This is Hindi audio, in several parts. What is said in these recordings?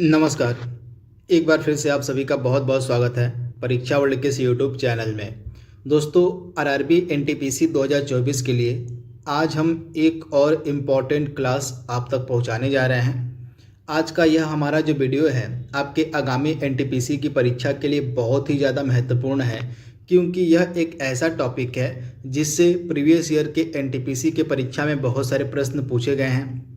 नमस्कार। एक बार फिर से आप सभी का बहुत बहुत स्वागत है परीक्षा वर्ल्ड के इस यूट्यूब चैनल में। दोस्तों, आरआरबी एनटीपीसी 2024 के लिए आज हम एक और इम्पॉर्टेंट क्लास आप तक पहुंचाने जा रहे हैं। आज का यह हमारा जो वीडियो है आपके आगामी एनटीपीसी की परीक्षा के लिए बहुत ही ज़्यादा महत्वपूर्ण है, क्योंकि यह एक ऐसा टॉपिक है जिससे प्रीवियस ईयर के एनटीपीसी के परीक्षा में बहुत सारे प्रश्न पूछे गए हैं।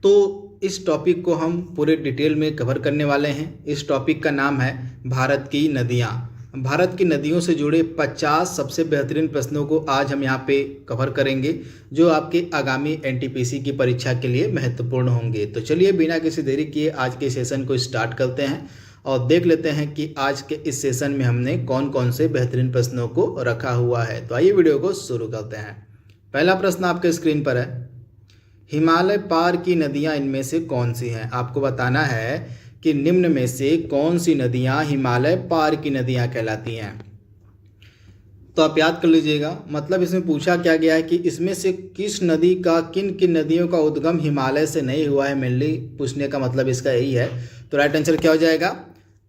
तो इस टॉपिक को हम पूरे डिटेल में कवर करने वाले हैं। इस टॉपिक का नाम है भारत की नदियाँ। भारत की नदियों से जुड़े 50 सबसे बेहतरीन प्रश्नों को आज हम यहाँ पे कवर करेंगे, जो आपके आगामी एनटीपीसी की परीक्षा के लिए महत्वपूर्ण होंगे। तो चलिए बिना किसी देरी किए आज के सेशन को स्टार्ट करते हैं और देख लेते हैं कि आज के इस सेशन में हमने कौन कौन से बेहतरीन प्रश्नों को रखा हुआ है। तो आइए वीडियो को शुरू करते हैं। पहला प्रश्न आपके स्क्रीन पर है, हिमालय पार की नदियां इनमें से कौन सी हैं। आपको बताना है कि निम्न में से कौन सी नदियां हिमालय पार की नदियां कहलाती हैं। तो आप याद कर लीजिएगा, मतलब इसमें पूछा क्या गया है कि इसमें से किस नदी का, किन किन नदियों का उद्गम हिमालय से नहीं हुआ है। मेनली पूछने का मतलब इसका यही है। तो राइट आंसर क्या हो जाएगा,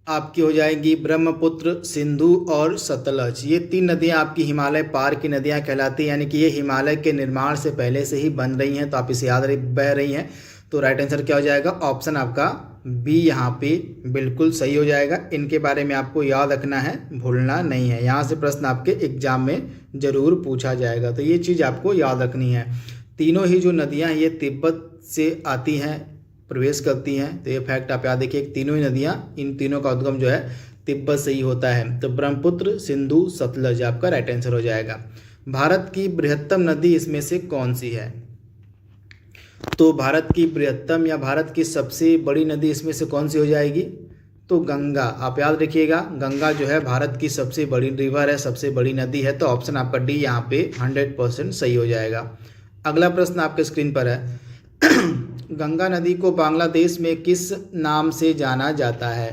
आपकी हो जाएगी ब्रह्मपुत्र, सिंधु और सतलज। ये तीन नदियां आपकी हिमालय पार की नदियां कहलाती हैं, यानी कि ये हिमालय के निर्माण से पहले से ही बन रही हैं। तो आप इसे याद बह रही हैं। तो राइट आंसर क्या हो जाएगा, ऑप्शन आपका बी यहाँ पे बिल्कुल सही हो जाएगा। इनके बारे में आपको याद रखना है, भूलना नहीं है। यहाँ से प्रश्न आपके एग्जाम में जरूर पूछा जाएगा, तो ये चीज़ आपको याद रखनी है। तीनों ही जो नदियाँ हैं ये तिब्बत से आती हैं, प्रवेश करती हैं। तो ये फैक्ट आप याद देखिए, तीनों ही नदियाँ, इन तीनों का उद्गम जो है तिब्बत से ही होता है। तो ब्रह्मपुत्र, सिंधु, सतलज आपका राइट आंसर हो जाएगा। भारत की बृहत्तम नदी इसमें से कौन सी है। तो भारत की बृहत्तम या भारत की सबसे बड़ी नदी इसमें से कौन सी हो जाएगी, तो गंगा। आप याद रखिएगा, गंगा जो है भारत की सबसे बड़ी रिवर है, सबसे बड़ी नदी है। तो ऑप्शन आपका डी यहाँ पे 100% सही हो जाएगा। अगला प्रश्न आपके स्क्रीन पर है, गंगा नदी को बांग्लादेश में किस नाम से जाना जाता है।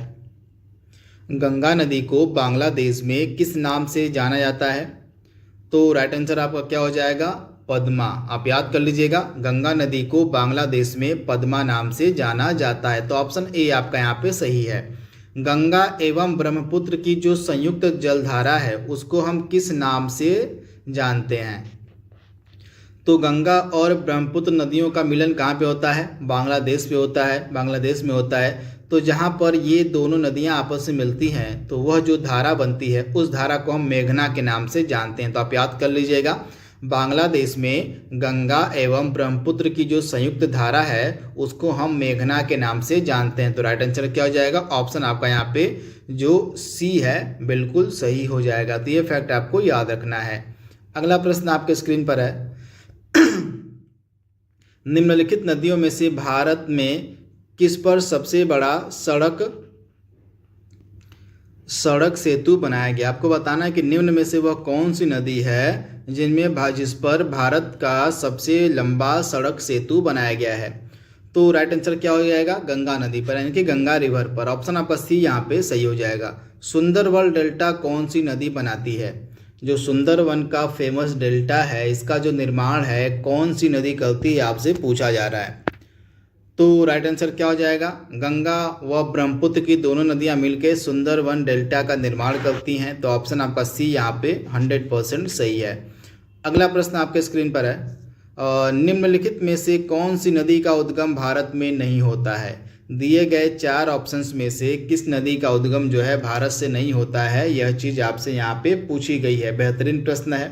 गंगा नदी को बांग्लादेश में किस नाम से जाना जाता है। तो राइट आंसर आपका क्या हो जाएगा, पद्मा। आप याद कर लीजिएगा, गंगा नदी को बांग्लादेश में पद्मा नाम से जाना जाता है। तो ऑप्शन ए आपका यहाँ पे सही है। गंगा एवं ब्रह्मपुत्र की जो संयुक्त जलधारा है उसको हम किस नाम से जानते हैं। तो गंगा और ब्रह्मपुत्र नदियों का मिलन कहाँ पे होता है, बांग्लादेश पे होता है, बांग्लादेश में होता है। तो जहाँ पर ये दोनों नदियाँ आपस में मिलती हैं तो वह जो धारा बनती है उस धारा को हम मेघना के नाम से जानते हैं। तो आप याद कर लीजिएगा, बांग्लादेश में गंगा एवं ब्रह्मपुत्र की जो संयुक्त धारा है उसको हम मेघना के नाम से जानते हैं। तो राइट आंसर क्या हो जाएगा, ऑप्शन आपका यहाँ पे जो सी है बिल्कुल सही हो जाएगा। तो ये फैक्ट आपको याद रखना है। अगला प्रश्न आपके स्क्रीन पर है, निम्नलिखित नदियों में से भारत में किस पर सबसे बड़ा सड़क सेतु बनाया गया। आपको बताना है कि निम्न में से वह कौन सी नदी है जिस पर भारत का सबसे लंबा सड़क सेतु बनाया गया है। तो राइट आंसर क्या हो जाएगा, गंगा नदी पर, यानी कि गंगा रिवर पर। ऑप्शन आपका सी यहाँ पे सही हो जाएगा। सुंदरवन डेल्टा कौन सी नदी बनाती है। जो सुंदरवन का फेमस डेल्टा है इसका जो निर्माण है कौन सी नदी करती है, आपसे पूछा जा रहा है। तो राइट आंसर क्या हो जाएगा, गंगा व ब्रह्मपुत्र की दोनों नदियां मिलकर सुंदरवन डेल्टा का निर्माण करती हैं। तो ऑप्शन आपका सी यहाँ पे 100% सही है। अगला प्रश्न आपके स्क्रीन पर है, निम्नलिखित में से कौन सी नदी का उद्गम भारत में नहीं होता है। दिए गए 4 ऑप्शंस में से किस नदी का उद्गम जो है भारत से नहीं होता है, यह चीज़ आपसे यहाँ पे पूछी गई है। बेहतरीन प्रश्न है।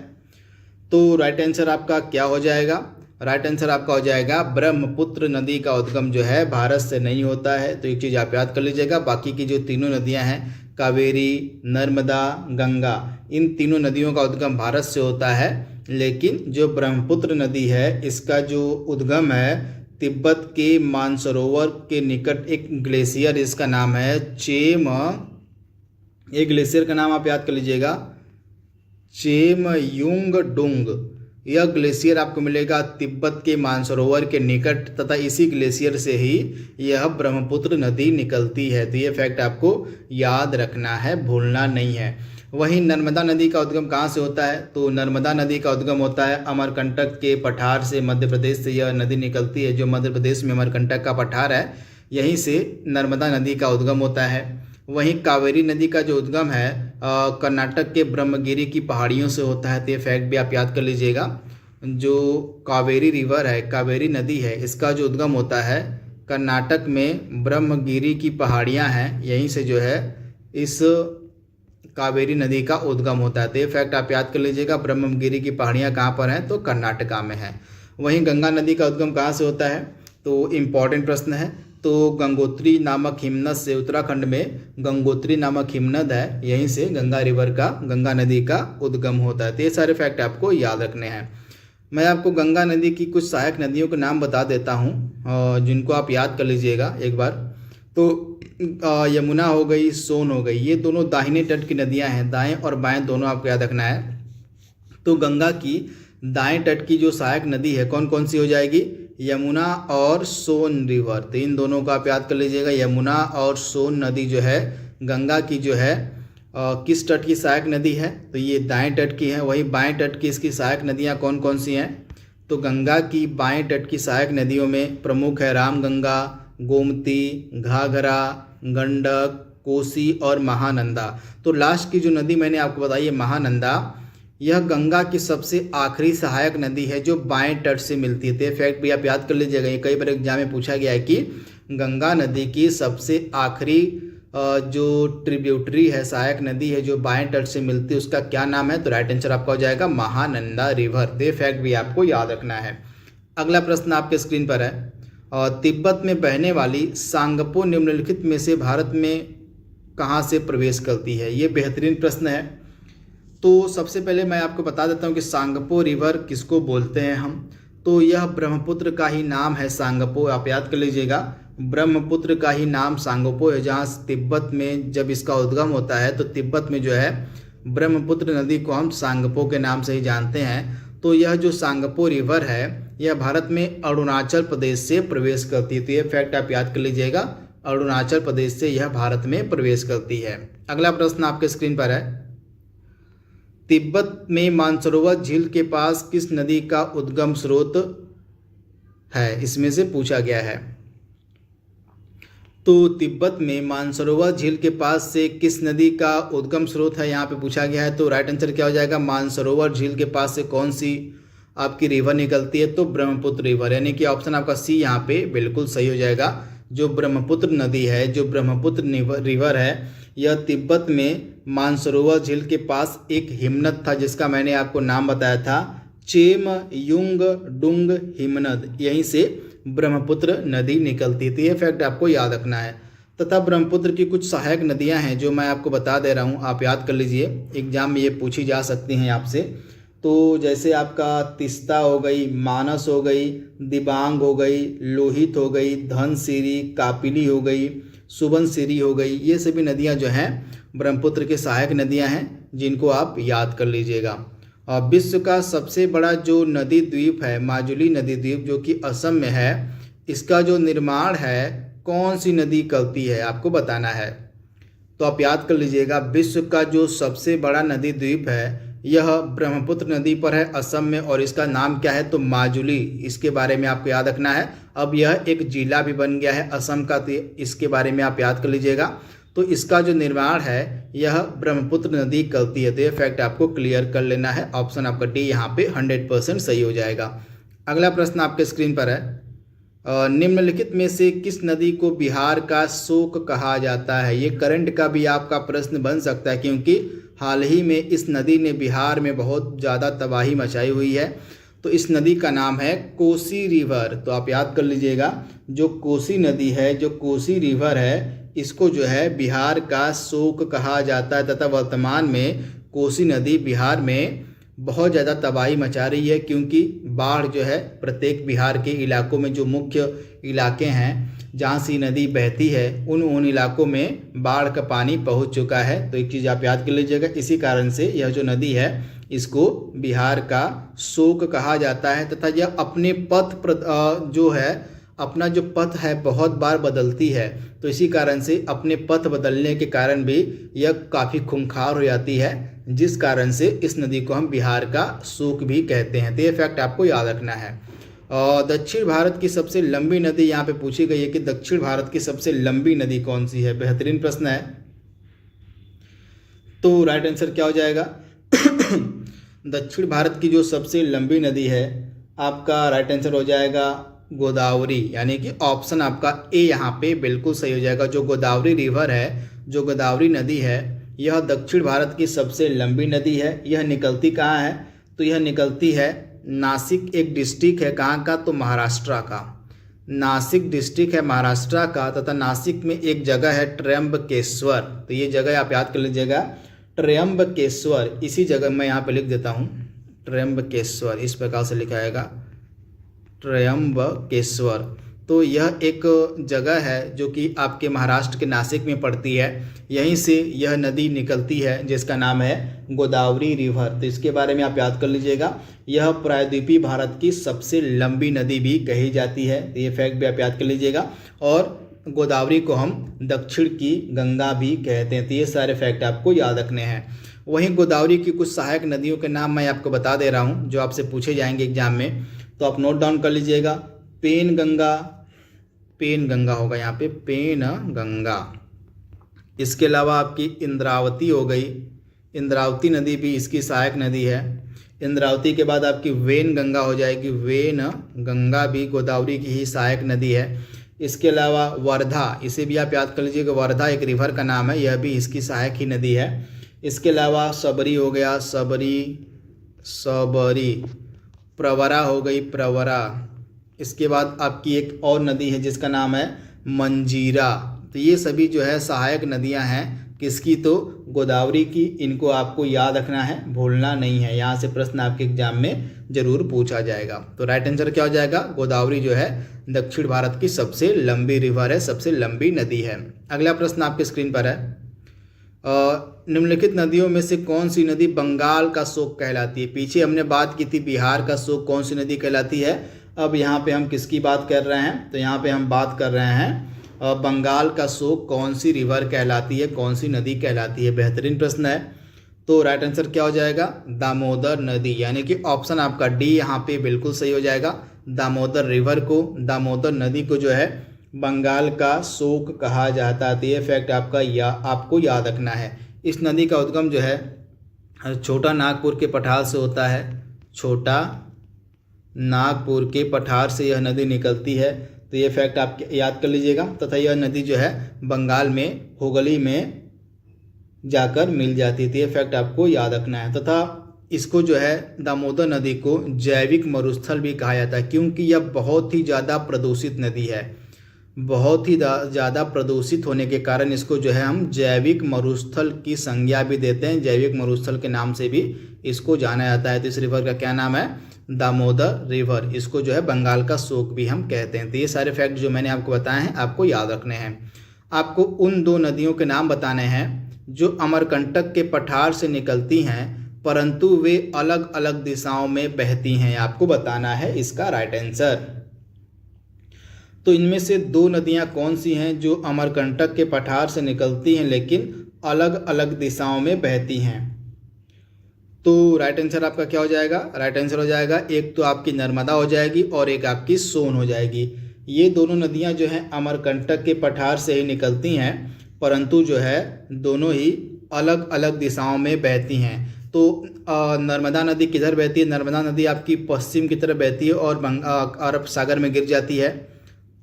तो राइट आंसर आपका क्या हो जाएगा, राइट आंसर आपका हो जाएगा ब्रह्मपुत्र नदी का उद्गम जो है भारत से नहीं होता है। तो एक चीज़ आप याद कर लीजिएगा, बाकी की जो तीनों नदियाँ हैं कावेरी, नर्मदा, गंगा, इन तीनों नदियों का उद्गम भारत से होता है। लेकिन जो ब्रह्मपुत्र नदी है इसका जो उद्गम है तिब्बत के मानसरोवर के निकट एक ग्लेशियर, इसका नाम है चेम। एक ग्लेशियर का नाम आप याद कर लीजिएगा, चेमयुंगडुंग। यह ग्लेशियर आपको मिलेगा तिब्बत के मानसरोवर के निकट, तथा इसी ग्लेशियर से ही यह ब्रह्मपुत्र नदी निकलती है। तो ये फैक्ट आपको याद रखना है, भूलना नहीं है। वहीं नर्मदा नदी का उद्गम कहाँ से होता है, तो नर्मदा नदी का उद्गम होता है अमरकंटक के पठार से। मध्य प्रदेश से यह नदी निकलती है। जो मध्य प्रदेश में अमरकंटक का पठार है यहीं से नर्मदा नदी का उद्गम होता है। वहीं कावेरी नदी का जो उद्गम है कर्नाटक के ब्रह्मगिरी की पहाड़ियों से होता है। तो ये फैक्ट भी आप याद कर लीजिएगा। जो कावेरी रिवर है, कावेरी नदी है, इसका जो उद्गम होता है कर्नाटक में ब्रह्मगिरी की पहाड़ियाँ हैं, यहीं से जो है इस कावेरी नदी का उद्गम होता है। तो ये फैक्ट आप याद कर लीजिएगा। ब्रह्मगिरी की पहाड़ियाँ कहाँ पर हैं? तो कर्नाटका में है। वहीं गंगा नदी का उद्गम कहाँ से होता है? तो इम्पॉर्टेंट प्रश्न है। तो गंगोत्री नामक हिमनद से, उत्तराखंड में गंगोत्री नामक हिमनद है, यहीं से गंगा नदी का उद्गम होता है। तो ये सारे फैक्ट आपको याद रखने हैं। मैं आपको गंगा नदी की कुछ सहायक नदियों के नाम बता देता हूँ जिनको आप याद कर लीजिएगा एक बार। तो यमुना हो गई, सोन हो गई, ये दोनों दाहिने तट की नदियाँ हैं। दाएं और बाएं दोनों आपको याद रखना है। तो गंगा की दाएं तट की जो सहायक नदी है कौन कौन सी हो जाएगी? यमुना और सोन रिवर। तो इन दोनों को आप याद कर लीजिएगा। यमुना और सोन नदी जो है गंगा की जो है किस तट की सहायक नदी है? तो ये दाएं तट की है। वहीं बाएं तट की इसकी सहायक नदियां कौन कौन सी हैं? तो गंगा की बाएं तट की सहायक नदियों में प्रमुख है रामगंगा, गोमती, घाघरा, गंडक, कोसी और महानंदा। तो लास्ट की जो नदी मैंने आपको बताई है महानंदा, यह गंगा की सबसे आखिरी सहायक नदी है जो बाएं तट से मिलती है। तो ये फैक्ट भी आप याद कर लीजिएगा। ये कई बार एग्जाम में पूछा गया है कि गंगा नदी की सबसे आखिरी जो ट्रिब्यूटरी है, सहायक नदी है जो बाएं तट से मिलती है, उसका क्या नाम है? तो राइट आंसर आपका हो जाएगा महानंदा रिवर। तो ये फैक्ट भी आपको याद रखना है। अगला प्रश्न आपके स्क्रीन पर है, तिब्बत में बहने वाली सांगपो निम्नलिखित में से भारत में कहाँ से प्रवेश करती है? ये बेहतरीन प्रश्न है। तो सबसे पहले मैं आपको बता देता हूँ कि सांगपो रिवर किसको बोलते हैं हम। तो यह ब्रह्मपुत्र का ही नाम है सांगपो, आप याद कर लीजिएगा। ब्रह्मपुत्र का ही नाम सांगपो है, जहाँ तिब्बत में जब इसका उद्गम होता है तो तिब्बत में जो है ब्रह्मपुत्र नदी को हम सांगपो के नाम से ही जानते हैं। तो यह जो सांगपो रिवर है यह भारत में अरुणाचल प्रदेश से प्रवेश करती है। तो ये फैक्ट आप याद कर लीजिएगा, अरुणाचल प्रदेश से यह भारत में प्रवेश करती है। अगला प्रश्न आपके स्क्रीन पर है, तिब्बत में मानसरोवर झील के पास किस नदी का उद्गम स्रोत है? इसमें से पूछा गया है। तो तिब्बत में मानसरोवर झील के पास से किस नदी का उद्गम स्रोत है, यहाँ पे पूछा गया है। तो राइट आंसर क्या हो जाएगा? मानसरोवर झील के पास से कौन सी आपकी रिवर निकलती है? तो ब्रह्मपुत्र रिवर, यानी कि ऑप्शन आपका सी यहाँ पे बिल्कुल सही हो जाएगा। जो ब्रह्मपुत्र नदी है, जो ब्रह्मपुत्र रिवर है, यह तिब्बत में मानसरोवर झील के पास एक हिमनद था जिसका मैंने आपको नाम बताया था, चेम युंग डुंग हिमनद, यहीं से ब्रह्मपुत्र नदी निकलती है। तो ये फैक्ट आपको याद रखना है। तथा ब्रह्मपुत्र की कुछ सहायक नदियां हैं जो मैं आपको बता दे रहा हूं, आप याद कर लीजिए, एग्जाम में ये पूछी जा सकती हैं आपसे। तो जैसे आपका तिस्ता हो गई, मानस हो गई, दिबांग हो गई, लोहित हो गई, धनसिरी, कापिली हो गई, सुबनसिरी हो गई, ये सभी नदियां जो हैं ब्रह्मपुत्र की सहायक नदियां हैं जिनको आप याद कर लीजिएगा। और विश्व का सबसे बड़ा जो नदी द्वीप है माजुली नदी द्वीप, जो कि असम में है, इसका जो निर्माण है कौन सी नदी करती है आपको बताना है। तो आप याद कर लीजिएगा, विश्व का जो सबसे बड़ा नदी द्वीप है यह ब्रह्मपुत्र नदी पर है असम में, और इसका नाम क्या है? तो माजुली। इसके बारे में आपको याद रखना है। अब यह एक जिला भी बन गया है असम का, तो इसके बारे में आप याद कर लीजिएगा। तो इसका जो निर्माण है यह ब्रह्मपुत्र नदी करती है। तो ये फैक्ट आपको क्लियर कर लेना है। ऑप्शन आपका डी यहाँ पे 100% सही हो जाएगा। अगला प्रश्न आपके स्क्रीन पर है, निम्नलिखित में से किस नदी को बिहार का शोक कहा जाता है? ये करंट का भी आपका प्रश्न बन सकता है, क्योंकि हाल ही में इस नदी ने बिहार में बहुत ज़्यादा तबाही मचाई हुई है। तो इस नदी का नाम है कोसी रिवर। तो आप याद कर लीजिएगा, जो कोसी नदी है, जो कोसी रिवर है, इसको जो है बिहार का शोक कहा जाता है। तथा वर्तमान में कोसी नदी बिहार में बहुत ज़्यादा तबाही मचा रही है, क्योंकि बाढ़ जो है प्रत्येक बिहार के इलाकों में, जो मुख्य इलाके हैं जहाँ से नदी बहती है, उन इलाकों में बाढ़ का पानी पहुँच चुका है। तो एक चीज़ आप याद कर लीजिएगा, इसी कारण से यह जो नदी है इसको बिहार का शोक कहा जाता है। तथा यह अपने जो है अपना जो पथ है बहुत बार बदलती है। तो इसी कारण से अपने पथ बदलने के कारण भी यह काफ़ी खूंखार हो जाती है, जिस कारण से इस नदी को हम बिहार का शोक भी कहते हैं। तो ये फैक्ट आपको याद रखना है। और दक्षिण भारत की सबसे लंबी नदी यहाँ पे पूछी गई है कि दक्षिण भारत की सबसे लंबी नदी कौन सी है। बेहतरीन प्रश्न है। तो राइट आंसर क्या हो जाएगा? दक्षिण भारत की जो सबसे लंबी नदी है, आपका राइट आंसर हो जाएगा गोदावरी, यानी कि ऑप्शन आपका ए यहाँ पे बिल्कुल सही हो जाएगा। जो गोदावरी रिवर है, जो गोदावरी नदी है, यह दक्षिण भारत की सबसे लंबी नदी है। यह निकलती कहाँ है? तो यह निकलती है नासिक, एक डिस्ट्रिक्ट है कहाँ का? तो महाराष्ट्र का। नासिक डिस्ट्रिक्ट है महाराष्ट्र का, तथा नासिक में एक जगह है त्र्यंबकेश्वर। तो ये जगह आप याद कर लीजिएगा, त्र्यंबकेश्वर। इसी जगह मैं यहाँ पे लिख देता हूँ, त्र्यंबकेश्वर, इस प्रकार से लिखा जाएगा, त्र्यंबकेश्वर। तो यह एक जगह है जो कि आपके महाराष्ट्र के नासिक में पड़ती है। यहीं से यह नदी निकलती है जिसका नाम है गोदावरी रिवर। तो इसके बारे में आप याद कर लीजिएगा। यह प्रायद्वीपीय भारत की सबसे लंबी नदी भी कही जाती है। तो ये फैक्ट भी आप याद कर लीजिएगा। और गोदावरी को हम दक्षिण की गंगा भी कहते हैं। तो ये सारे फैक्ट आपको याद रखने हैं। वहीं गोदावरी की कुछ सहायक नदियों के नाम मैं आपको बता दे रहा हूँ जो आपसे पूछे जाएंगे एग्जाम में, तो आप नोट डाउन कर लीजिएगा। पेन गंगा, पेन गंगा होगा यहाँ पे, पेन गंगा। इसके अलावा आपकी इंद्रावती हो गई, इंद्रावती नदी भी इसकी सहायक नदी है। इंद्रावती के बाद आपकी वेन गंगा हो जाएगी, वेन गंगा भी गोदावरी की ही सहायक नदी है। इसके अलावा वर्धा, इसे भी आप याद कर लीजिएगा, वर्धा एक रिवर का नाम है, यह भी इसकी सहायक ही नदी है। इसके अलावा सबरी हो गया, सबरी, प्रवरा हो गई, प्रवरा। इसके बाद आपकी एक और नदी है जिसका नाम है मंजीरा। तो ये सभी जो है सहायक नदियां हैं किसकी? तो गोदावरी की। इनको आपको याद रखना है, भूलना नहीं है। यहाँ से प्रश्न आपके एग्जाम में जरूर पूछा जाएगा। तो राइट आंसर क्या हो जाएगा? गोदावरी जो है दक्षिण भारत की सबसे लंबी रिवर है, सबसे लंबी नदी है। अगला प्रश्न आपके स्क्रीन पर है, निम्नलिखित नदियों में से कौन सी नदी बंगाल का शोक कहलाती है? पीछे हमने बात की थी बिहार का शोक कौन सी नदी कहलाती है। अब यहाँ पे हम किसकी बात कर रहे हैं? तो यहाँ पे हम बात कर रहे हैं बंगाल का शोक कौन सी रिवर कहलाती है, कौन सी नदी कहलाती है। बेहतरीन प्रश्न है। तो राइट आंसर क्या हो जाएगा? दामोदर नदी, यानी कि ऑप्शन आपका डी यहाँ पे बिल्कुल सही हो जाएगा। दामोदर रिवर को, दामोदर नदी को जो है बंगाल का शोक कहा जाता है। तो ये फैक्ट आपको याद रखना है। इस नदी का उद्गम जो है छोटा नागपुर के पठार से होता है, छोटा नागपुर के पठार से यह नदी निकलती है। तो ये फैक्ट आप याद कर लीजिएगा। तथा यह नदी जो है बंगाल में हुगली में जाकर मिल जाती है। तो ये फैक्ट आपको याद रखना है। तथा इसको जो है दामोदर नदी को जैविक मरुस्थल भी कहा जाता है, क्योंकि यह बहुत ही ज़्यादा प्रदूषित नदी है। बहुत ही ज़्यादा प्रदूषित होने के कारण इसको जो है हम जैविक मरुस्थल की संज्ञा भी देते हैं। जैविक मरुस्थल के नाम से भी इसको जाना जाता है। तो इस रिवर का क्या नाम है? दामोदर रिवर। इसको जो है बंगाल का शोक भी हम कहते हैं। तो ये सारे फैक्ट जो मैंने आपको बताए हैं आपको याद रखने हैं। आपको उन दो नदियों के नाम बताने हैं जो अमरकंटक के पठार से निकलती हैं परंतु वे अलग अलग दिशाओं में बहती हैं। आपको बताना है इसका राइट आंसर। तो इनमें से दो नदियां कौन सी हैं जो अमरकंटक के पठार से निकलती हैं लेकिन अलग अलग दिशाओं में बहती हैं? तो राइट आंसर आपका क्या हो जाएगा? राइट आंसर हो जाएगा एक तो आपकी नर्मदा हो जाएगी और एक आपकी सोन हो जाएगी। ये दोनों नदियां जो हैं अमरकंटक के पठार से ही निकलती हैं परंतु जो है दोनों ही अलग अलग दिशाओं में बहती हैं। तो नर्मदा नदी किधर बहती है? नर्मदा नदी आपकी पश्चिम की तरफ बहती है और अरब सागर में गिर जाती है।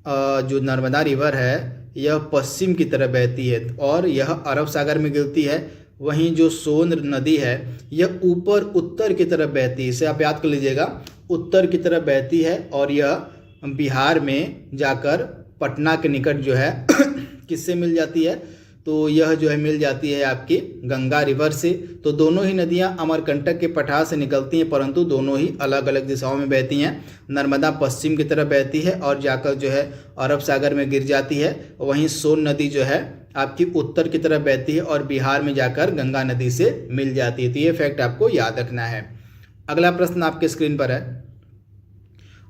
जो नर्मदा रिवर है यह पश्चिम की तरफ बहती है और यह अरब सागर में गिरती है। वहीं जो सोन नदी है यह ऊपर उत्तर की तरफ बहती है। इसे आप याद कर लीजिएगा, उत्तर की तरफ बहती है और यह बिहार में जाकर पटना के निकट जो है किससे मिल जाती है? तो यह जो है मिल जाती है आपकी गंगा रिवर से। तो दोनों ही नदियां अमरकंटक के पठार से निकलती हैं परंतु दोनों ही अलग अलग दिशाओं में बहती हैं। नर्मदा पश्चिम की तरफ बहती है और जाकर जो है अरब सागर में गिर जाती है। वहीं सोन नदी जो है आपकी उत्तर की तरफ बहती है और बिहार में जाकर गंगा नदी से मिल जाती है। तो ये फैक्ट आपको याद रखना है। अगला प्रश्न आपके स्क्रीन पर है,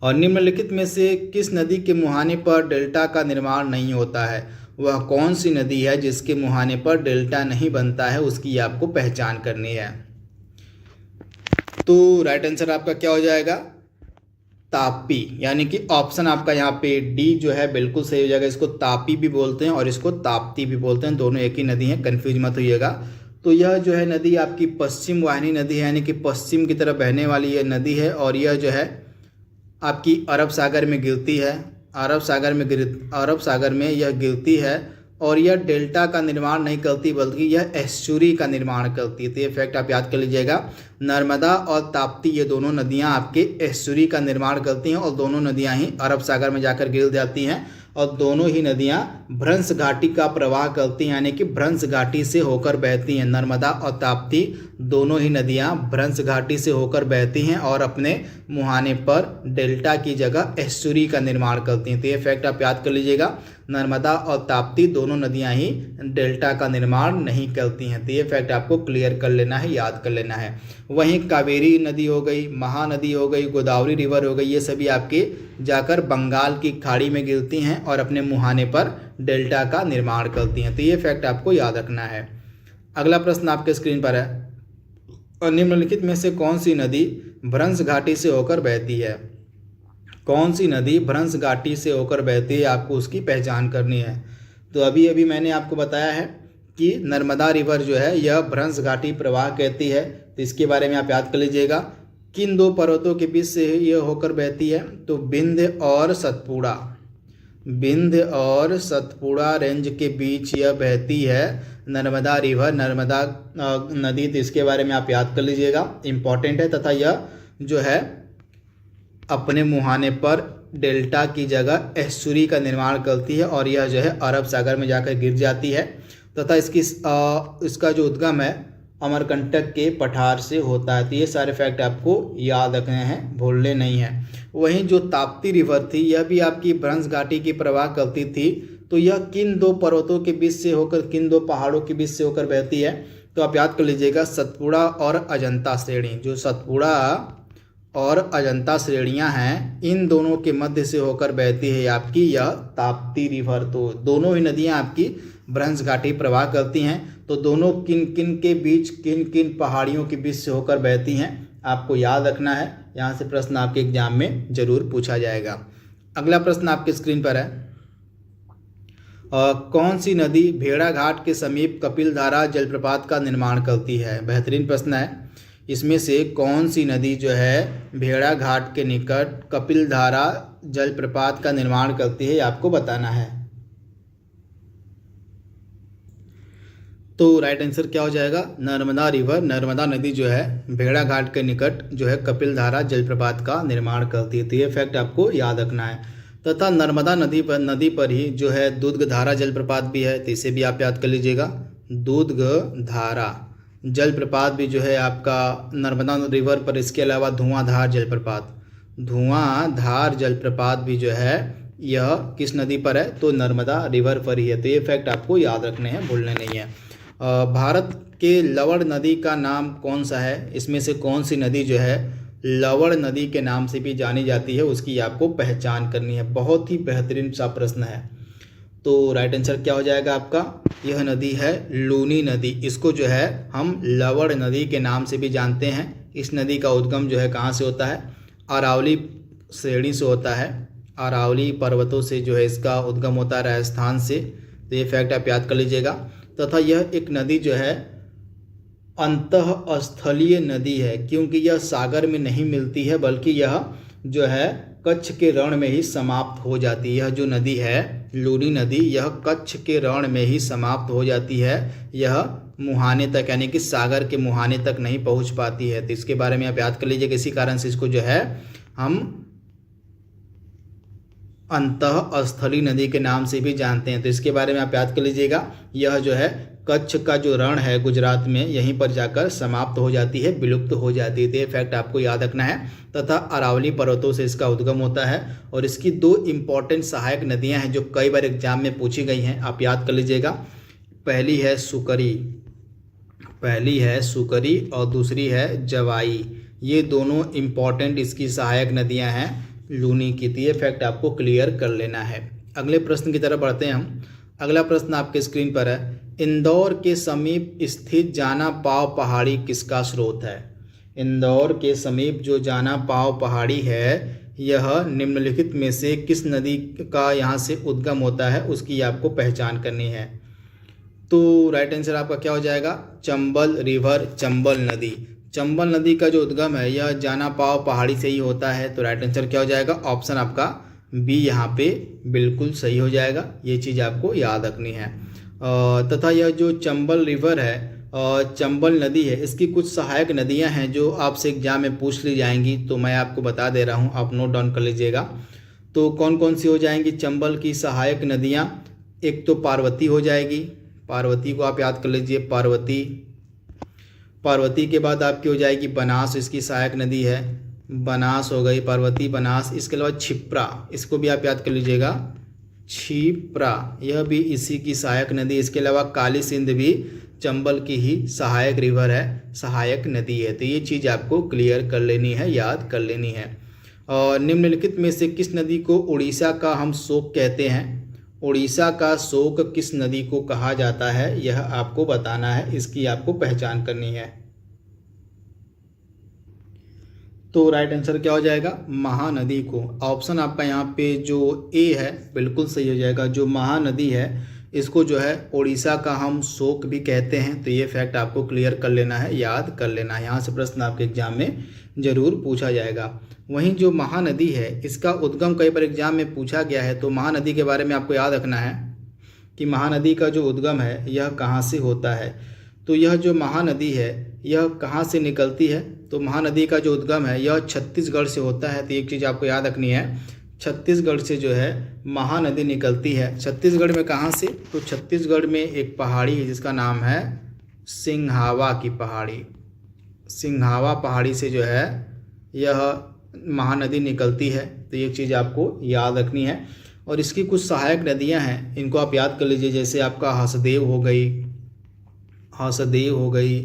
और निम्नलिखित में से किस नदी के मुहाने पर डेल्टा का निर्माण नहीं होता है? वह कौन सी नदी है जिसके मुहाने पर डेल्टा नहीं बनता है? उसकी आपको पहचान करनी है। तो राइट आंसर आपका क्या हो जाएगा? तापी, यानी कि ऑप्शन आपका यहाँ पे डी जो है बिल्कुल सही हो जाएगा। इसको तापी भी बोलते हैं और इसको ताप्ती भी बोलते हैं, दोनों एक ही नदी हैं, कन्फ्यूज मत होइएगा। तो यह जो है नदी आपकी पश्चिम वाहिनी नदी है, यानी कि पश्चिम की तरफ बहने वाली यह नदी है और यह जो है आपकी अरब सागर में गिरती है। अरब सागर में यह गिरती है और यह डेल्टा का निर्माण नहीं करती बल्कि यह एस्चुरी का निर्माण करती है। तो ये फैक्ट आप याद कर लीजिएगा। नर्मदा और ताप्ती ये दोनों नदियां आपके एस्चुरी का निर्माण करती हैं और दोनों नदियां ही अरब सागर में जाकर गिर जाती हैं और दोनों ही नदियां भ्रंश घाटी का प्रवाह करती हैं, यानी कि भ्रंश घाटी से होकर बहती हैं। नर्मदा और ताप्ती दोनों ही नदियां भ्रंश घाटी से होकर बहती हैं और अपने मुहाने पर डेल्टा की जगह एस्चुरी का निर्माण करती हैं। तो ये फैक्ट आप याद कर लीजिएगा। नर्मदा और ताप्ती दोनों नदियां ही डेल्टा का निर्माण नहीं करती हैं। तो ये फैक्ट आपको क्लियर कर लेना है, याद कर लेना है। वहीं कावेरी नदी हो गई, महानदी हो गई, गोदावरी रिवर हो गई, ये सभी आपके जाकर बंगाल की खाड़ी में गिरती हैं और अपने मुहाने पर डेल्टा का निर्माण करती हैं। तो ये फैक्ट आपको याद रखना है। अगला प्रश्न आपके स्क्रीन पर है, और निम्नलिखित में से कौन सी नदी भ्रंश घाटी से होकर बहती है? कौन सी नदी भ्रंश घाटी से होकर बहती है, आपको उसकी पहचान करनी है। तो अभी अभी मैंने आपको बताया है कि नर्मदा रिवर जो है यह भ्रंश घाटी प्रवाह कहती है। तो इसके बारे में आप याद कर लीजिएगा। किन दो पर्वतों के बीच से यह होकर बहती है? तो विंध्य और सतपुड़ा, विंध्य और सतपुड़ा रेंज के बीच यह बहती है नर्मदा रिवर, नर्मदा नदी। तो इसके बारे में आप याद कर लीजिएगा, इम्पॉर्टेंट है। तथा यह जो है अपने मुहाने पर डेल्टा की जगह एस्चुरी का निर्माण करती है और यह जो है अरब सागर में जाकर गिर जाती है। तथा इसका जो उद्गम है अमरकंटक के पठार से होता है। तो ये सारे फैक्ट आपको याद रखने हैं, भूलने नहीं हैं। वहीं जो ताप्ती रिवर थी यह भी आपकी भ्रंश घाटी की प्रवाह करती थी। तो यह किन दो पर्वतों के बीच से होकर, किन दो पहाड़ों के बीच से होकर बहती है? तो आप याद कर लीजिएगा, सतपुड़ा और अजंता श्रेणी। जो सतपुड़ा और अजंता श्रेणियां हैं इन दोनों के मध्य से होकर बहती है आपकी यह ताप्ती रिवर। तो दोनों ही नदियां आपकी भ्रंश घाटी प्रवाह करती हैं। तो दोनों किन किन के बीच, किन किन पहाड़ियों के बीच से होकर बहती हैं, आपको याद रखना है। यहाँ से प्रश्न आपके एग्जाम में जरूर पूछा जाएगा। अगला प्रश्न आपके स्क्रीन पर है, कौन सी नदी भेड़ाघाट के समीप कपिलधारा जलप्रपात का निर्माण करती है? बेहतरीन प्रश्न है। इसमें से कौन सी नदी जो है भेड़ाघाट के निकट कपिलधारा जलप्रपात का निर्माण करती है, आपको बताना है। तो राइट आंसर क्या हो जाएगा? नर्मदा रिवर, नर्मदा नदी जो है भेड़ाघाट के निकट जो है कपिलधारा जलप्रपात का निर्माण करती है। तो ये फैक्ट आपको याद रखना है। तथा नर्मदा नदी पर ही जो है दूधधारा जलप्रपात भी है, तो इसे भी आप याद कर लीजिएगा। दूधधारा जलप्रपात भी जो है आपका नर्मदा रिवर पर। इसके अलावा धुआंधार जलप्रपात भी जो है यह किस नदी पर है? तो नर्मदा रिवर पर ही है। तो ये फैक्ट आपको याद रखने हैं, भूलने नहीं है। भारत के लवण नदी का नाम कौन सा है? इसमें से कौन सी नदी जो है लवण नदी के नाम से भी जानी जाती है, उसकी आपको पहचान करनी है। बहुत ही बेहतरीन सा प्रश्न है। तो राइट आंसर क्या हो जाएगा आपका? यह नदी है लूनी नदी। इसको जो है हम लवण नदी के नाम से भी जानते हैं। इस नदी का उद्गम जो है कहाँ से होता है? अरावली श्रेणी से होता है। अरावली पर्वतों से जो है इसका उद्गम होता है, राजस्थान से। तो ये फैक्ट आप याद कर लीजिएगा। तथा यह एक नदी जो है अंतःस्थलीय नदी है, क्योंकि यह सागर में नहीं मिलती है बल्कि यह जो है कच्छ के रण में ही समाप्त हो जाती है। यह जो नदी है लूनी नदी, यह कच्छ के रण में ही समाप्त हो जाती है। यह मुहाने तक, यानी कि सागर के मुहाने तक नहीं पहुंच पाती है। तो इसके बारे में आप याद कर लीजिए। इसी कारण से इसको जो है हम अंतःस्थली नदी के नाम से भी जानते हैं। तो इसके बारे में आप याद कर लीजिएगा। यह जो है कच्छ का जो रण है गुजरात में, यहीं पर जाकर समाप्त हो जाती है, विलुप्त हो जाती है। तो ये फैक्ट आपको याद रखना है। तथा अरावली पर्वतों से इसका उद्गम होता है और इसकी दो इम्पॉर्टेंट सहायक नदियां हैं जो कई बार एग्जाम में पूछी गई हैं, आप याद कर लीजिएगा। पहली है सुकरी और दूसरी है जवाई। ये दोनों इम्पॉर्टेंट इसकी सहायक नदियाँ हैं लूनी की। तो ये फैक्ट आपको क्लियर कर लेना है। अगले प्रश्न की तरफ बढ़ते हैं हम। अगला प्रश्न आपके स्क्रीन पर है, इंदौर के समीप स्थित जाना पाव पहाड़ी किसका स्रोत है? इंदौर के समीप जो जाना पाव पहाड़ी है यह निम्नलिखित में से किस नदी का यहाँ से उद्गम होता है, उसकी आपको पहचान करनी है। तो राइट आंसर आपका क्या हो जाएगा, चंबल रिवर, चंबल नदी। चंबल नदी का जो उद्गम है यह जानापाव पहाड़ी से ही होता है। तो राइट आंसर क्या हो जाएगा, ऑप्शन आपका बी यहाँ पे बिल्कुल सही हो जाएगा। ये चीज़ आपको याद रखनी है। तथा यह जो चंबल रिवर है और चंबल नदी है, इसकी कुछ सहायक नदियां हैं जो आपसे एग्जाम में पूछ ली जाएंगी। तो मैं आपको बता दे रहा हूं, आप नोट डाउन कर लीजिएगा। तो कौन कौन सी हो जाएंगी चंबल की सहायक नदियां, एक तो पार्वती हो जाएगी, पार्वती को आप याद कर लीजिए, पार्वती। पार्वती के बाद आपकी हो जाएगी बनास, इसकी सहायक नदी है, बनास हो गई, पार्वती बनास। इसके अलावा क्षिप्रा, इसको भी आप याद कर लीजिएगा, क्षिप्रा, यह भी इसी की सहायक नदी। इसके अलावा काली सिंध भी चंबल की ही सहायक रिवर है, सहायक नदी है। तो ये चीज़ आपको क्लियर कर लेनी है, याद कर लेनी है। और निम्नलिखित में से किस नदी को उड़ीसा का हम शोक कहते हैं, उड़ीसा का शोक किस नदी को कहा जाता है, यह आपको बताना है, इसकी आपको पहचान करनी है। तो राइट आंसर क्या हो जाएगा, महानदी को। ऑप्शन आपका यहाँ पे जो ए है बिल्कुल सही हो जाएगा। जो महानदी है इसको जो है उड़ीसा का हम शोक भी कहते हैं। तो ये फैक्ट आपको क्लियर कर लेना है, याद कर लेना है, यहाँ से प्रश्न आपके एग्जाम में जरूर पूछा जाएगा। वहीं जो महानदी है इसका उद्गम कई बार एग्जाम में पूछा गया है। तो महानदी के बारे में आपको याद रखना है कि महानदी का जो उद्गम है यह कहाँ से होता है। तो यह जो महानदी है यह कहाँ से निकलती है, तो महानदी का जो उद्गम है यह छत्तीसगढ़ से होता है। तो एक चीज़ आपको याद रखनी है, छत्तीसगढ़ से जो है महानदी निकलती है। छत्तीसगढ़ में कहाँ से, तो छत्तीसगढ़ में एक पहाड़ी है जिसका नाम है सिंहावा की पहाड़ी। सिंहावा पहाड़ी से जो है यह महानदी निकलती है। तो ये चीज़ आपको याद रखनी है। और इसकी कुछ सहायक नदियां हैं, इनको आप याद कर लीजिए। जैसे आपका हसदेव हो गई, हसदेव हो गई,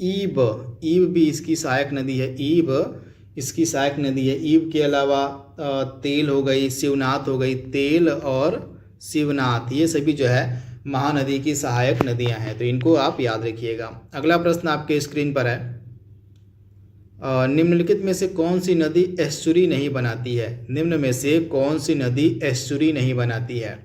ईब, ईब भी इसकी सहायक नदी है, ईब इसकी सहायक नदी है। ईब के अलावा तेल हो गई, शिवनाथ हो गई, तेल और शिवनाथ, ये सभी जो है महानदी की सहायक नदियां हैं। तो इनको आप याद रखिएगा। अगला प्रश्न आपके स्क्रीन पर है, निम्नलिखित में से कौन सी नदी एस्चुरी नहीं बनाती है, निम्न में से कौन सी नदी एस्चुरी नहीं बनाती है।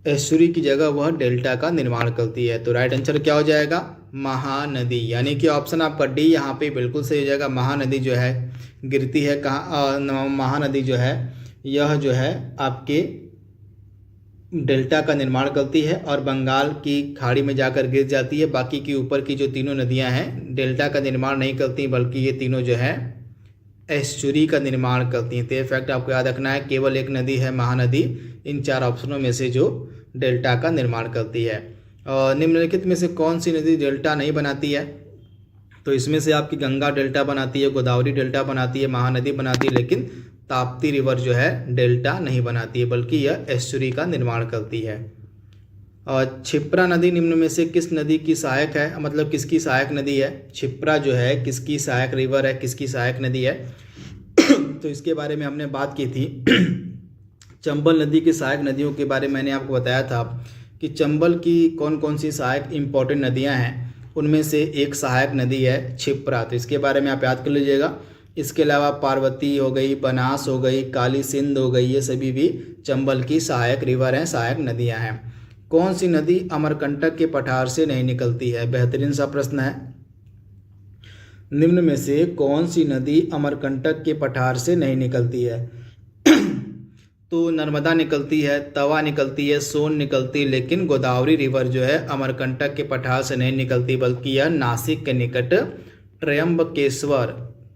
एस्चुरी की जगह वह डेल्टा का निर्माण करती है। तो राइट आंसर क्या हो जाएगा, महानदी, यानी कि ऑप्शन आपका डी यहाँ पे बिल्कुल सही हो जाएगा। महानदी जो है गिरती है कहाँ, महानदी जो है यह जो है आपके डेल्टा का निर्माण करती है और बंगाल की खाड़ी में जाकर गिर जाती है। बाकी की ऊपर की जो तीनों नदियां हैं डेल्टा का निर्माण नहीं करती, बल्कि ये तीनों जो है एस्चुरी का निर्माण करती हैं। तो ये फैक्ट आपको याद रखना है, केवल एक नदी है महानदी इन चार ऑप्शनों में से जो डेल्टा का निर्माण करती है। और निम्नलिखित में से कौन सी नदी डेल्टा नहीं बनाती है, तो इसमें से आपकी गंगा डेल्टा बनाती है, गोदावरी डेल्टा बनाती है, महानदी बनाती है, लेकिन ताप्ती रिवर जो है डेल्टा नहीं बनाती है, बल्कि यह एस्चुरी का निर्माण करती है। और क्षिप्रा नदी निम्न में से किस नदी की सहायक है, मतलब किसकी सहायक नदी है। क्षिप्रा जो है किसकी सहायक रिवर है, किसकी सहायक नदी है। तो इसके बारे में हमने बात की थी। चंबल नदी की सहायक नदियों के बारे में मैंने आपको बताया था कि चंबल की कौन कौन सी सहायक इम्पोर्टेंट नदियां हैं, उनमें से एक सहायक नदी है क्षिप्रा। तो इसके बारे में आप याद कर लीजिएगा। इसके अलावा पार्वती हो गई, बनास हो गई, काली सिंध हो गई, ये सभी भी चंबल की सहायक रिवर हैं, सहायक नदियां हैं। कौन सी नदी अमरकंटक के पठार से नहीं निकलती है, बेहतरीन सा प्रश्न है। निम्न में से कौन सी नदी अमरकंटक के पठार से नहीं निकलती है। तो नर्मदा निकलती है, तवा निकलती है, सोन निकलती है, लेकिन गोदावरी रिवर जो है अमरकंटक के पठार से नहीं निकलती, बल्कि यह नासिक के निकट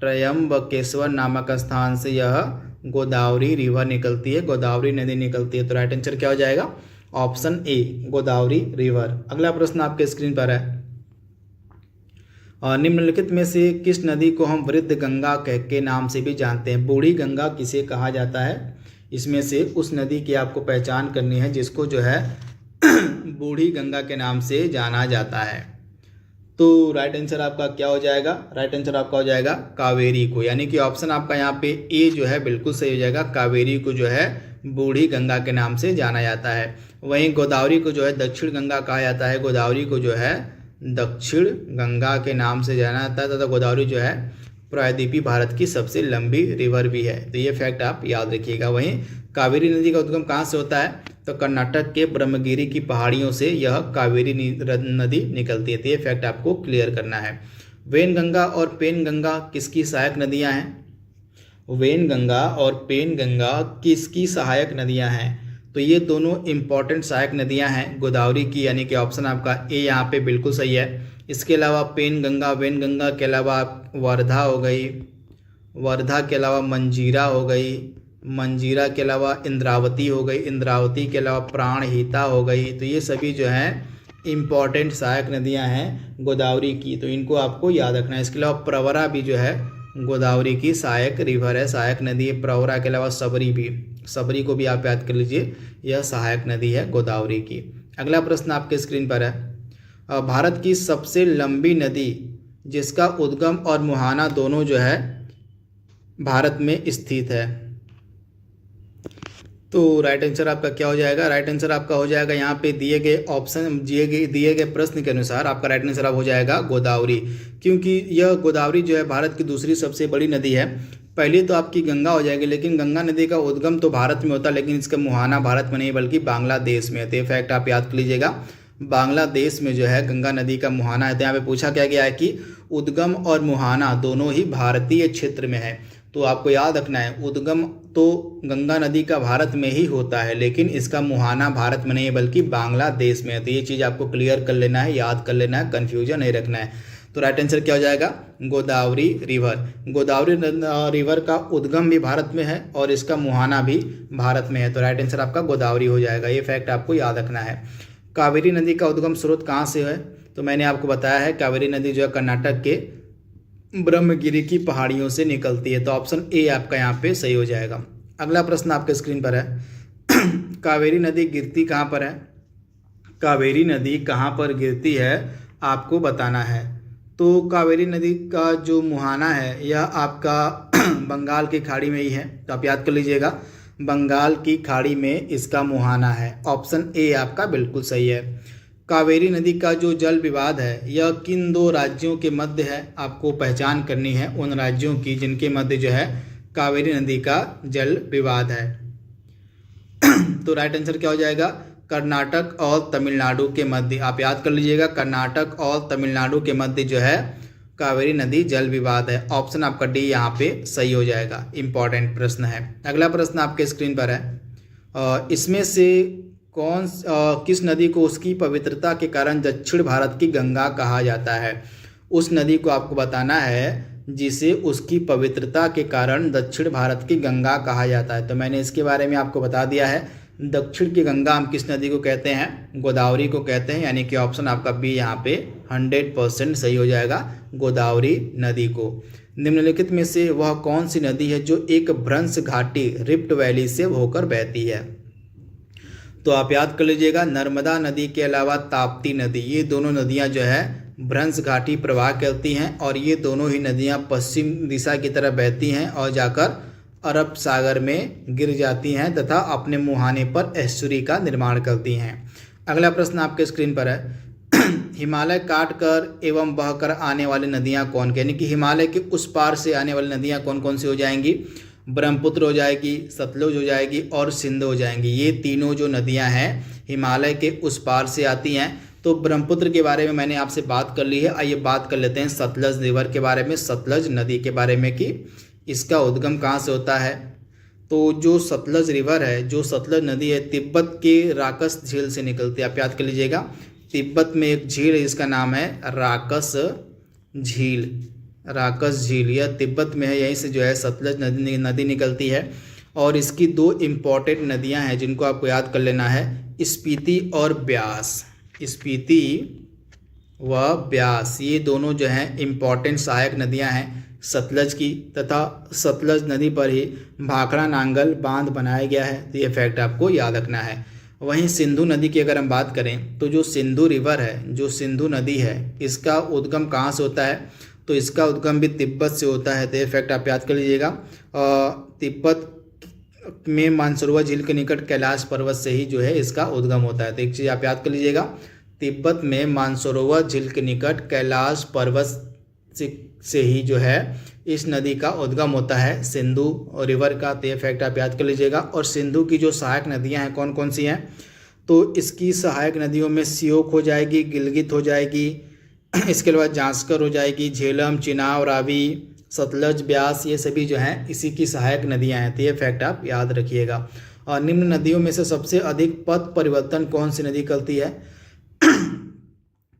त्र्यंबकेश्वर नामक स्थान से यह गोदावरी रिवर निकलती है, गोदावरी नदी निकलती है। तो राइट आंसर क्या हो जाएगा, ऑप्शन ए गोदावरी रिवर। अगला प्रश्न आपके स्क्रीन पर है, और निम्नलिखित में से किस नदी को हम वृद्ध गंगा के नाम से भी जानते हैं। बूढ़ी गंगा किसे कहा जाता है, इसमें से उस नदी की आपको पहचान करनी है जिसको जो है बूढ़ी गंगा के नाम से जाना जाता है। तो राइट आंसर आपका क्या हो जाएगा, राइट आंसर आपका हो जाएगा कावेरी को, यानी कि ऑप्शन आपका यहाँ पे ए जो है बिल्कुल सही हो जाएगा। कावेरी को जो है बूढ़ी गंगा के नाम से जाना जाता है। वहीं गोदावरी को जो है दक्षिण गंगा कहा जाता है, गोदावरी को जो है दक्षिण गंगा के नाम से जाना जाता है, तथा गोदावरी जो है प्रायद्वीपी भारत की सबसे लंबी रिवर भी है। तो ये फैक्ट आप याद रखिएगा। वहीं कावेरी नदी का उद्गम कहाँ से होता है? तो कर्नाटक के ब्रह्मगिरी की पहाड़ियों से यह कावेरी नदी निकलती है। तो ये फैक्ट आपको क्लियर करना है। वेनगंगा और पेनगंगा किसकी सहायक नदियाँ हैं? वेनगंगा और पेनगंगा किसकी सहायक नदियाँ हैं? तो ये दोनों इंपॉर्टेंट सहायक नदियाँ हैं गोदावरी की, यानी कि ऑप्शन आपका ए यहाँ पे बिल्कुल सही है। इसके अलावा पेनगंगा, वेनगंगा के अलावा वर्धा हो गई, वर्धा के अलावा मंजीरा हो गई, मंजीरा के अलावा इंद्रावती हो गई, इंद्रावती के अलावा प्राणहिता हो गई। तो ये सभी जो हैं इम्पॉर्टेंट सहायक नदियां हैं गोदावरी की, तो इनको आपको याद रखना है। इसके अलावा प्रवरा भी जो है गोदावरी की सहायक रिवर है, सहायक नदी है। प्रवरा के अलावा सबरी भी, सबरी को भी आप याद कर लीजिए, यह सहायक नदी है गोदावरी की। अगला प्रश्न आपके स्क्रीन पर है, भारत की सबसे लंबी नदी जिसका उद्गम और मुहाना दोनों जो है भारत में स्थित है। तो राइट आंसर आपका क्या हो जाएगा? राइट आंसर आपका हो जाएगा यहाँ पे दिए गए ऑप्शन, दिए गए प्रश्न के अनुसार आपका राइट आंसर आप हो जाएगा गोदावरी, क्योंकि यह गोदावरी जो है भारत की दूसरी सबसे बड़ी नदी है। पहली तो आपकी गंगा हो जाएगी, लेकिन गंगा नदी का उद्गम तो भारत में होता है, लेकिन इसका मुहाना भारत में नहीं बल्कि बांग्लादेश में है। तो ये फैक्ट आप याद कर लीजिएगा, बांग्लादेश में जो है गंगा नदी का मुहाना है। तो यहाँ पे पूछा क्या गया है कि उद्गम और मुहाना दोनों ही भारतीय क्षेत्र में है। तो आपको याद रखना है, उद्गम तो गंगा नदी का भारत में ही होता है, लेकिन इसका मुहाना भारत में नहीं है बल्कि बांग्लादेश में है। तो ये चीज़ आपको क्लियर कर लेना है, याद कर लेना है, कन्फ्यूजन नहीं रखना है। तो राइट आंसर क्या हो जाएगा? गोदावरी रिवर। गोदावरी रिवर का उद्गम भी भारत में है और इसका मुहाना भी भारत में है। तो राइट आंसर आपका गोदावरी हो जाएगा। ये फैक्ट आपको याद रखना है। कावेरी नदी का उद्गम स्रोत कहाँ से है? तो मैंने आपको बताया है, कावेरी नदी जो है कर्नाटक के ब्रह्मगिरी की पहाड़ियों से निकलती है। तो ऑप्शन ए आपका यहाँ पे सही हो जाएगा। अगला प्रश्न आपके स्क्रीन पर है, कावेरी नदी गिरती कहाँ पर है? कावेरी नदी कहाँ पर गिरती है आपको बताना है। तो कावेरी नदी का जो मुहाना है यह आपका बंगाल की खाड़ी में ही है। तो आप याद कर लीजिएगा, बंगाल की खाड़ी में इसका मुहाना है। ऑप्शन ए आपका बिल्कुल सही है। कावेरी नदी का जो जल विवाद है यह किन दो राज्यों के मध्य है? आपको पहचान करनी है उन राज्यों की जिनके मध्य जो है कावेरी नदी का जल विवाद है। तो राइट आंसर क्या हो जाएगा? कर्नाटक और तमिलनाडु के मध्य। आप याद कर लीजिएगा, कर्नाटक और तमिलनाडु के मध्य जो है कावेरी नदी जल विवाद है। ऑप्शन आपका डी यहाँ पे सही हो जाएगा। इंपॉर्टेंट प्रश्न है। अगला प्रश्न आपके स्क्रीन पर है, इसमें से किस नदी को उसकी पवित्रता के कारण दक्षिण भारत की गंगा कहा जाता है? उस नदी को आपको बताना है जिसे उसकी पवित्रता के कारण दक्षिण भारत की गंगा कहा जाता है। तो मैंने इसके बारे में आपको बता दिया है। दक्षिण की गंगा हम किस नदी को कहते हैं? गोदावरी को कहते हैं, यानी कि ऑप्शन आपका बी यहाँ पे 100% सही हो जाएगा, गोदावरी नदी को। निम्नलिखित में से वह कौन सी नदी है जो एक भ्रंश घाटी रिफ्ट वैली से होकर बहती है? तो आप याद कर लीजिएगा, नर्मदा नदी के अलावा ताप्ती नदी, ये दोनों नदियां जो है भ्रंश घाटी प्रवाह करती हैं और ये दोनों ही नदियां पश्चिम दिशा की तरफ बहती हैं और जाकर अरब सागर में गिर जाती हैं तथा अपने मुहाने पर एस्चुरी का निर्माण करती हैं। अगला प्रश्न आपके स्क्रीन पर है, हिमालय काट कर एवं बहकर आने वाली नदियाँ कौन, यानी कि हिमालय के उस पार से आने वाली नदियाँ कौन कौन सी हो जाएंगी? ब्रह्मपुत्र हो जाएगी, सतलुज हो जाएगी और सिंधु हो जाएंगी। ये तीनों जो नदियां हैं हिमालय के उस पार से आती हैं। तो ब्रह्मपुत्र के बारे में मैंने आपसे बात कर ली है। आइए बात कर लेते हैं सतलज रिवर के बारे में, सतलज नदी के बारे में कि इसका उद्गम कहाँ से होता है। तो जो सतलज रिवर है, जो सतलज नदी है, तिब्बत के राकस झील से निकलती है। आप याद कर लीजिएगा, तिब्बत में एक झील है जिसका नाम है राकस झील। राकस झील यह तिब्बत में है, यहीं से जो है सतलज नदी निकलती है। और इसकी दो इम्पॉर्टेंट नदियां हैं जिनको आपको याद कर लेना है, स्पीति और ब्यास। स्पीति व ब्यास ये दोनों जो हैं इम्पॉर्टेंट सहायक नदियां हैं सतलज की, तथा सतलज नदी पर ही भाखड़ा नांगल बांध बनाया गया है। तो ये फैक्ट आपको याद रखना है। वहीं सिंधु नदी की अगर हम बात करें तो जो सिंधु रिवर है, जो सिंधु नदी है, इसका उद्गम कहाँ से होता है? तो इसका उद्गम भी तिब्बत से होता है। तो ये फैक्ट आप याद कर लीजिएगा। तिब्बत में मानसरोवर झील के निकट कैलाश पर्वत से ही जो है इसका उद्गम होता है। तो एक चीज़ आप याद कर लीजिएगा, तिब्बत में मानसरोवर झील के निकट कैलाश पर्वत से ही जो है इस नदी का उद्गम होता है सिंधु रिवर का। तो ये फैक्ट आप याद कर लीजिएगा। और सिंधु की जो सहायक नदियाँ हैं कौन कौन सी हैं, तो इसकी सहायक नदियों में सियोक हो जाएगी, गिलगित हो जाएगी, इसके बाद जांस्कर हो जाएगी, झेलम, चिनाब, रावी, सतलज, ब्यास, ये सभी जो हैं इसी की सहायक नदियां हैं। तो ये फैक्ट आप याद रखिएगा। और निम्न नदियों में से सबसे अधिक पथ परिवर्तन कौन सी नदी करती है,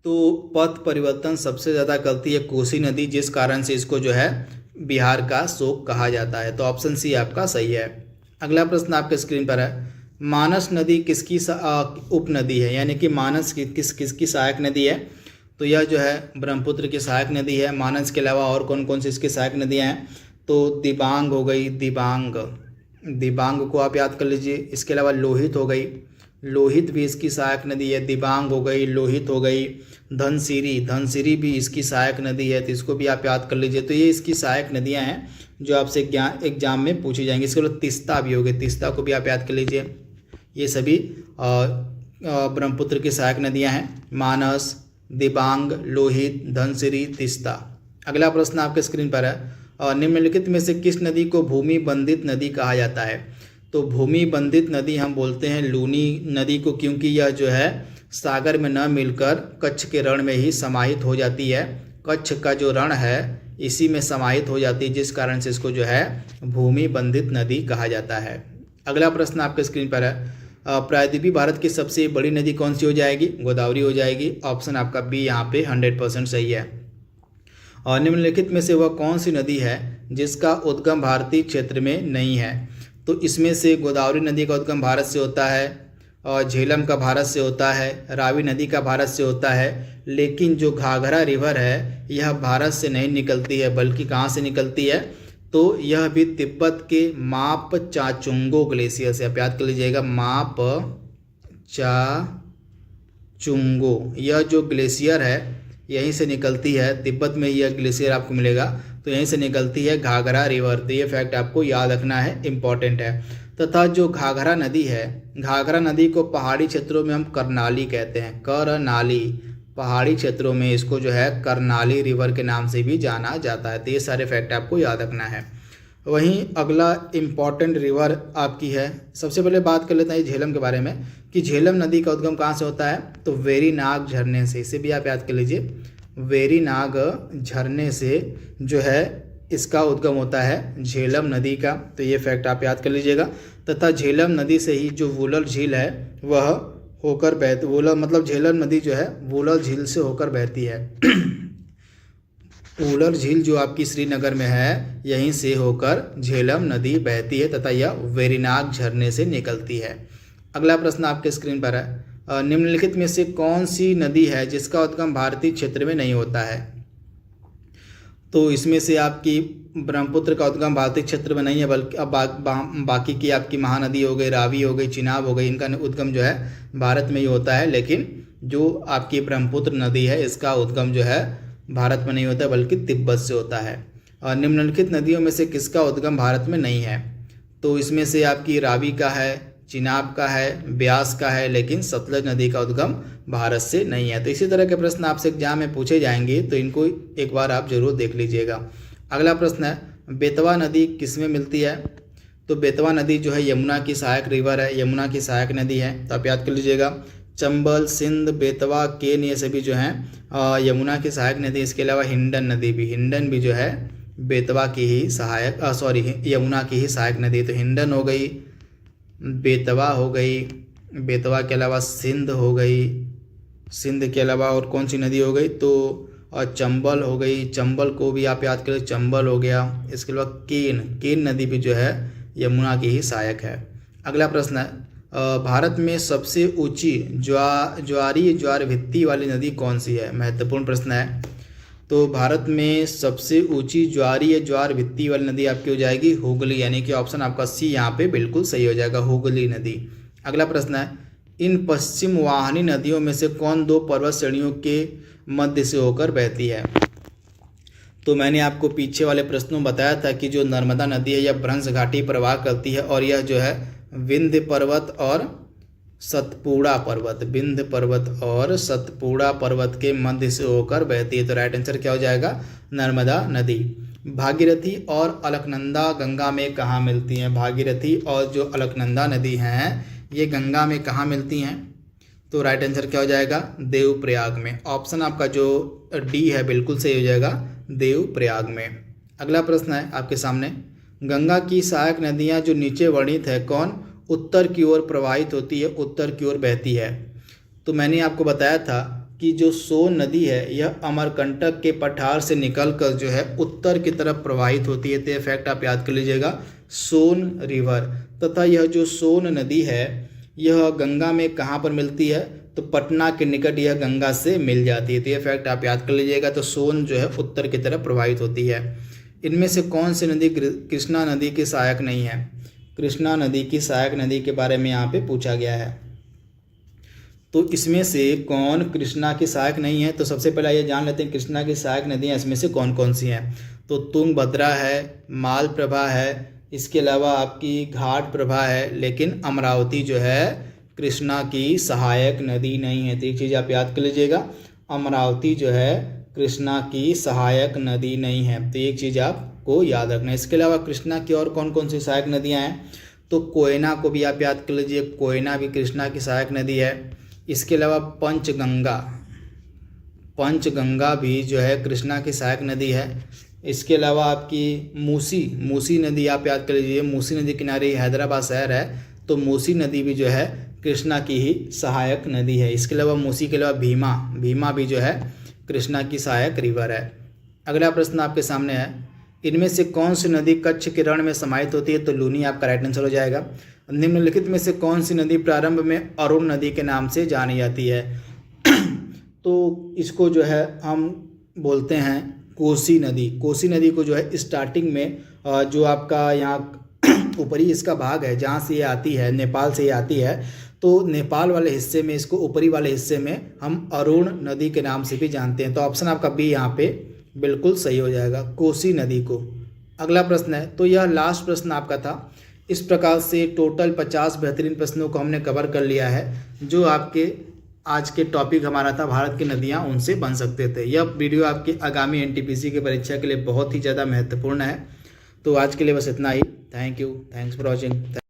तो पथ परिवर्तन सबसे ज़्यादा करती है कोसी नदी, जिस कारण से इसको जो है बिहार का शोक कहा जाता है। तो ऑप्शन सी आपका सही है। अगला प्रश्न आपके स्क्रीन पर है, मानस नदी किसकी उपनदी है, यानी कि मानस किसकी सहायक नदी है, तो यह जो है ब्रह्मपुत्र की सहायक नदी है। मानस के अलावा और कौन कौन सी इसकी सहायक नदियाँ हैं, तो दिबांग हो गई, दिबांग को आप याद कर लीजिए। इसके अलावा लोहित हो गई, लोहित भी इसकी सहायक नदी है। दिबांग हो गई, लोहित हो गई, धनसिरी भी इसकी सहायक नदी है, तो इसको भी आप याद कर लीजिए। तो ये इसकी सहायक नदियाँ हैं जो आपसे एग्जाम में पूछी जाएंगी। इसके अलावा तीस्ता भी हो गई, तीस्ता को भी आप याद कर लीजिए। ये सभी ब्रह्मपुत्र की सहायक नदियाँ हैं, मानस, दिबांग, लोहित, धनसिरी, तीस्ता। अगला प्रश्न आपके स्क्रीन पर है, निम्नलिखित में से किस नदी को भूमि बंधित नदी कहा जाता है, तो भूमि बंधित नदी हम बोलते हैं लूनी नदी को, क्योंकि यह जो है सागर में न मिलकर कच्छ के रण में ही समाहित हो जाती है। कच्छ का जो रण है इसी में समाहित हो जाती है, जिस कारण से इसको जो है भूमि बंधित नदी कहा जाता है। अगला प्रश्न आपके स्क्रीन पर है, प्रायद्वीपीय भारत की सबसे बड़ी नदी कौन सी हो जाएगी, गोदावरी हो जाएगी। ऑप्शन आपका बी यहाँ पे 100% सही है। और निम्नलिखित में से वह कौन सी नदी है जिसका उद्गम भारतीय क्षेत्र में नहीं है, तो इसमें से गोदावरी नदी का उद्गम भारत से होता है, और झेलम का भारत से होता है, रावी नदी का भारत से होता है, लेकिन जो घाघरा रिवर है यह भारत से नहीं निकलती है, बल्कि कहाँ से निकलती है, तो यह भी तिब्बत के माप चाचुंगो ग्लेशियर से, आप याद कर लीजिएगा, माप चाचुंगो, यह जो ग्लेशियर है यहीं से निकलती है। तिब्बत में यह ग्लेशियर आपको मिलेगा, तो यहीं से निकलती है घाघरा रिवर। तो ये फैक्ट आपको याद रखना है, इम्पॉर्टेंट है। तथा जो घाघरा नदी है, घाघरा नदी को पहाड़ी क्षेत्रों में हम करनाली कहते हैं, करनाली, पहाड़ी क्षेत्रों में इसको जो है करनाली रिवर के नाम से भी जाना जाता है। तो ये सारे फैक्ट आपको याद रखना है। वहीं अगला इम्पॉर्टेंट रिवर आपकी है, सबसे पहले बात कर लेते हैं झेलम के बारे में, कि झेलम नदी का उद्गम कहाँ से होता है, तो वेरीनाग झरने से। इसे भी आप याद कर लीजिए, वेरीनाग झरने से जो है इसका उद्गम होता है झेलम नदी का। तो ये फैक्ट आप याद कर लीजिएगा। तथा झेलम नदी से ही जो वुलर झील है वह होकर बहती, वुलर मतलब झेलम नदी जो है वुलर झील से होकर बहती है। वुलर झील जो आपकी श्रीनगर में है यहीं से होकर झेलम नदी बहती है, तथा यह वेरीनाग झरने से निकलती है। अगला प्रश्न आपके स्क्रीन पर है, निम्नलिखित में से कौन सी नदी है जिसका उद्गम भारतीय क्षेत्र में नहीं होता है, तो इसमें से आपकी ब्रह्मपुत्र का उद्गम भारतीय क्षेत्र में नहीं है, बल्कि अब बाकी की आपकी महानदी हो गई, रावी हो गई, चिनाब हो गई, इनका उद्गम जो है भारत में ही होता है। लेकिन जो आपकी ब्रह्मपुत्र नदी है इसका उद्गम जो है भारत में नहीं होता बल्कि तिब्बत से होता है। और निम्नलिखित नदियों में से किसका उद्गम भारत में नहीं है, तो इसमें से आपकी रावी का है, चिनाब का है, ब्यास का है, लेकिन सतलज नदी का उद्गम भारत से नहीं है। तो इसी तरह के प्रश्न आपसे एग्जाम में पूछे जाएंगे, तो इनको एक बार आप जरूर देख लीजिएगा। अगला प्रश्न है, बेतवा नदी किस में मिलती है, तो बेतवा नदी जो है यमुना की सहायक रिवर है, यमुना की सहायक नदी है। तो आप याद कर लीजिएगा, चंबल, सिंध, बेतवा, केन, ये सभी जो हैं यमुना की सहायक नदी। इसके अलावा हिंडन नदी भी, हिंडन भी जो है बेतवा की ही सहायक यमुना की ही सहायक नदी। तो हिंडन हो गई, बेतवा हो गई, बेतवा के अलावा सिंध हो गई, सिंध के अलावा और कौन सी नदी हो गई, तो चंबल हो गई, चंबल को भी आप याद करें, चंबल हो गया। इसके अलावा केन नदी भी जो है यमुना की ही सहायक है। अगला प्रश्न है, भारत में सबसे ऊंची ज्वार भित्ति वाली नदी कौन सी है, महत्वपूर्ण प्रश्न है। तो भारत में सबसे ऊंची ज्वार भित्ति वाली नदी आपकी हो जाएगी हुगली, यानी कि ऑप्शन आपका सी यहाँ पे बिल्कुल सही हो जाएगा, हुगली नदी। अगला प्रश्न है, इन पश्चिम वाहिनी नदियों में से कौन दो पर्वत श्रेणियों के मध्य से होकर बहती है, तो मैंने आपको पीछे वाले प्रश्नों में बताया था कि जो नर्मदा नदी है यह भ्रंश घाटी प्रवाह करती है, और यह जो है विंध्य पर्वत और सतपुड़ा पर्वत, विंध्य पर्वत और सतपुड़ा पर्वत के मध्य से होकर बहती है। तो राइट आंसर क्या हो जाएगा? नर्मदा नदी। भागीरथी और अलकनंदा गंगा में कहाँ मिलती हैं? भागीरथी और जो अलकनंदा नदी हैं ये गंगा में कहाँ मिलती हैं? तो राइट आंसर क्या हो जाएगा? देवप्रयाग में। ऑप्शन आपका जो डी है बिल्कुल सही हो जाएगा, देवप्रयाग में। अगला प्रश्न है आपके सामने, गंगा की सहायक नदियाँ जो नीचे वर्णित है कौन उत्तर की ओर प्रवाहित होती है, उत्तर की ओर बहती है? तो मैंने आपको बताया था कि जो सोन नदी है यह अमरकंटक के पठार से निकलकर जो है उत्तर की तरफ प्रवाहित होती है। तो ये फैक्ट आप याद कर लीजिएगा, सोन रिवर। तथा यह जो सोन नदी है यह गंगा में कहाँ पर मिलती है? तो पटना के निकट यह गंगा से मिल जाती है। तो ये फैक्ट आप याद कर लीजिएगा। तो सोन जो है उत्तर की तरफ प्रवाहित होती है। इनमें से कौन सी नदी कृष्णा नदी की सहायक नहीं है? कृष्णा नदी की सहायक नदी के बारे में यहाँ पे पूछा गया है। तो इसमें से कौन कृष्णा की सहायक नहीं है? तो सबसे पहले ये जान लेते हैं कृष्णा की सहायक नदियाँ इसमें से कौन कौन सी हैं। तो तुंगभद्रा है, मालप्रभा है, इसके अलावा आपकी घाट प्रभा है, लेकिन अमरावती जो है कृष्णा की सहायक नदी नहीं है। तो एक चीज़ आप याद कर लीजिएगा, अमरावती जो है कृष्णा की सहायक नदी नहीं है। तो एक चीज़ आपको याद रखना है। इसके अलावा कृष्णा की और कौन कौन सी सहायक नदियाँ हैं? तो कोयना को भी आप याद कर लीजिए, कोयना भी कृष्णा की सहायक नदी है। इसके अलावा पंचगंगा भी जो है कृष्णा की सहायक नदी है। इसके अलावा आपकी मूसी नदी आप याद कर लीजिए, मूसी नदी किनारे हैदराबाद शहर है, तो मूसी नदी भी जो है कृष्णा की ही सहायक नदी है। इसके अलावा मूसी के अलावा भीमा भी जो है कृष्णा की सहायक रिवर है। अगला प्रश्न आपके सामने है, इनमें से कौन सी नदी कच्छ के रण में समाहित होती है? तो लूनी आपका राइट आंसर हो जाएगा। निम्नलिखित में से कौन सी नदी प्रारंभ में अरुण नदी के नाम से जानी जाती है? तो इसको जो है हम बोलते हैं कोसी नदी। कोसी नदी को जो है स्टार्टिंग में जो आपका यहाँ ऊपरी इसका भाग है जहाँ से ये आती है, नेपाल से ये आती है, तो नेपाल वाले हिस्से में इसको ऊपरी वाले हिस्से में हम अरुण नदी के नाम से भी जानते हैं। तो ऑप्शन आपका बी यहाँ पे बिल्कुल सही हो जाएगा, कोसी नदी को। अगला प्रश्न है, तो यह लास्ट प्रश्न आपका था। इस प्रकार से टोटल 50 बेहतरीन प्रश्नों को हमने कवर कर लिया है जो आपके आज के टॉपिक हमारा था भारत की नदियाँ, उनसे बन सकते थे। यह वीडियो आपकी आगामी एनटीपीसी की परीक्षा के लिए बहुत ही ज़्यादा महत्वपूर्ण है। तो आज के लिए बस इतना ही। Thank you, thanks for watching.